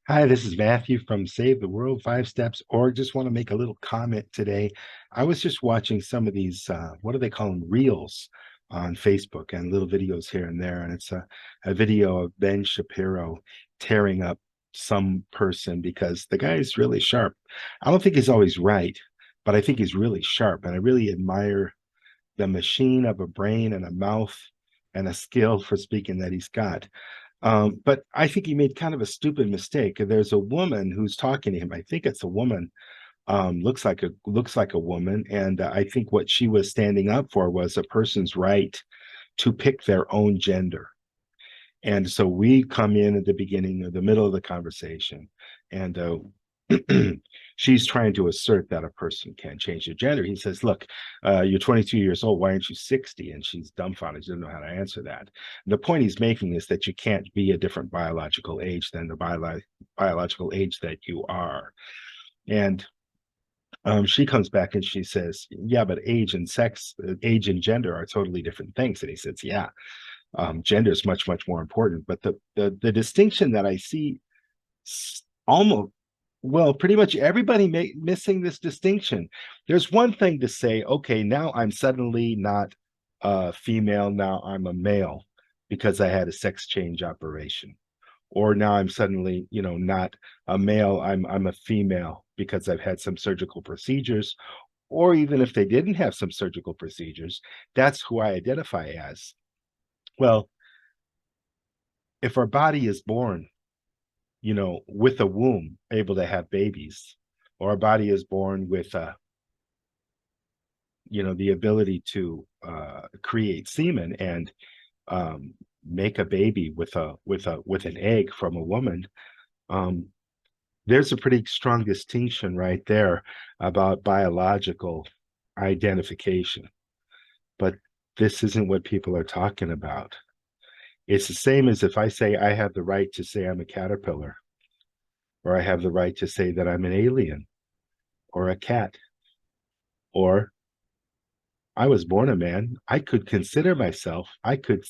Hi, this is Matthew from Save the World 5 Steps.org. Just want to make a little comment today. I was just watching some of these, what do they call them, reels on Facebook and little videos here and there. And it's a video of Ben Shapiro tearing up some person because the guy is really sharp. I don't think he's always right, but I think he's really sharp. And I really admire the machine of a brain and a mouth and a skill for speaking that he's got. But I think he made kind of a stupid mistake. There's a woman who's talking to him. I think it's a woman. Looks like a woman, and I think what she was standing up for was a person's right to pick their own gender. And so we come in at the beginning or the middle of the conversation, and she's trying to assert that a person can change their gender. He says, "Look, you're 22 years old. Why aren't you 60?" And she's dumbfounded. She doesn't know how to answer that. The point he's making is that you can't be a different biological age than the biological age that you are. And she comes back and she says, "Yeah, but age and sex, age and gender are totally different things." And he says, "Yeah, gender is much, much more important." But the distinction that I see almost, well, pretty much everybody missing this distinction. There's one thing to say, okay, now I'm suddenly not a female, now I'm a male because I had a sex change operation. Or now I'm suddenly, not a male, I'm a female because I've had some surgical procedures. Or even if they didn't have some surgical procedures, that's who I identify as. Well, if our body is born, with a womb, able to have babies, or our body is born with the ability to create semen and make a baby with an egg from a woman. Um, there's a pretty strong distinction right there about biological identification. But this isn't what people are talking about. It's the same as if I say I have the right to say I'm a caterpillar, or I have the right to say that I'm an alien or a cat, or I was born a man. I could consider myself, I could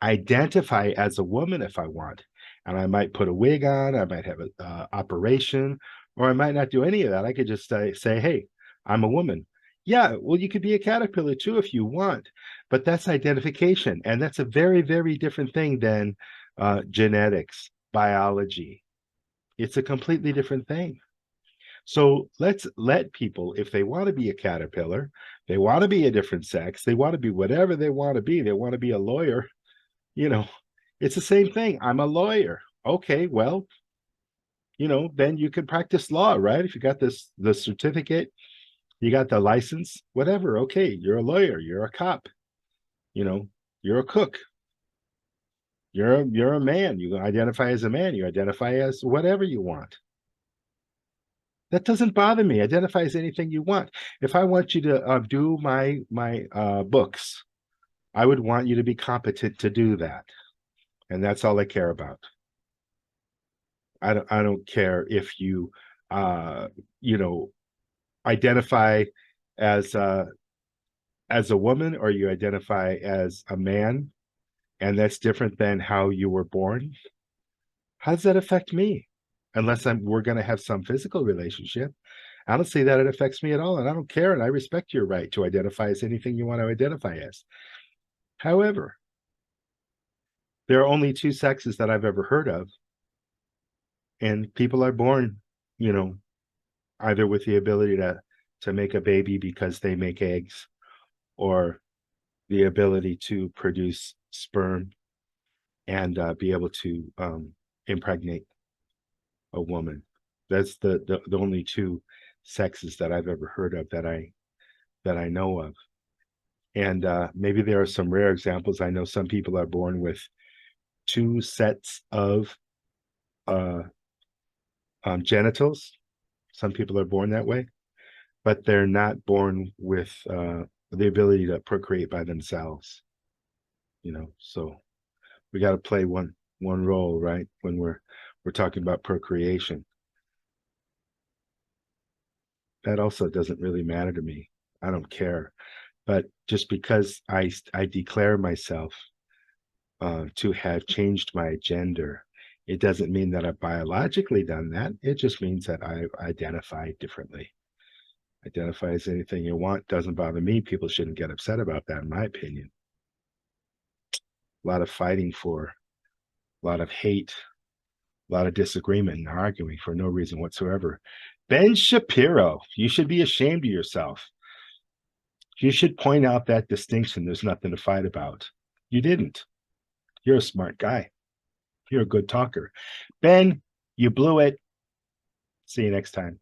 identify as a woman if I want. And I might put a wig on, I might have an operation, or I might not do any of that. I could just say, hey, I'm a woman. Yeah, well, you could be a caterpillar too if you want, but that's identification. And that's a very, very different thing than genetics, biology. It's a completely different thing. So let's let people, if they want to be a caterpillar, they want to be a different sex, they want to be whatever they want to be, they want to be a lawyer, you know, it's the same thing. I'm a lawyer. Okay, well, then you can practice law, right? If you got the certificate, you got the license, whatever. Okay, you're a lawyer, you're a cop, you know, you're a cook, you're a man. You identify as a man, you identify as whatever you want. That doesn't bother me. Identify as anything you want. If I want you to do my books, I would want you to be competent to do that, and that's all I care about. I don't care if you uh, you know identify as a woman or you identify as a man, and that's different than how you were born. How does that affect me? Unless we're going to have some physical relationship. I don't see that it affects me at all, and I don't care, and I respect your right to identify as anything you want to identify as. However, there are only two sexes that I've ever heard of, and people are born, you know, either with the ability to make a baby because they make eggs, or the ability to produce sperm and be able to impregnate a woman. That's the only two sexes that I've ever heard of that I know of. And maybe there are some rare examples. I know some people are born with two sets of uh, genitals. Some people are born that way, but they're not born with the ability to procreate by themselves. So we got to play one role, right? When we're talking about procreation, that also doesn't really matter to me. I don't care. But just because I declare myself to have changed my gender, It doesn't mean that I've biologically done that. It just means that I identify differently. Identify as anything you want. Doesn't bother me. People shouldn't get upset about that, in my opinion. A lot of fighting for, a lot of hate, a lot of disagreement and arguing for no reason whatsoever. Ben Shapiro, you should be ashamed of yourself. You should point out that distinction. There's nothing to fight about. You didn't. You're a smart guy. You're a good talker. Ben, you blew it. See you next time.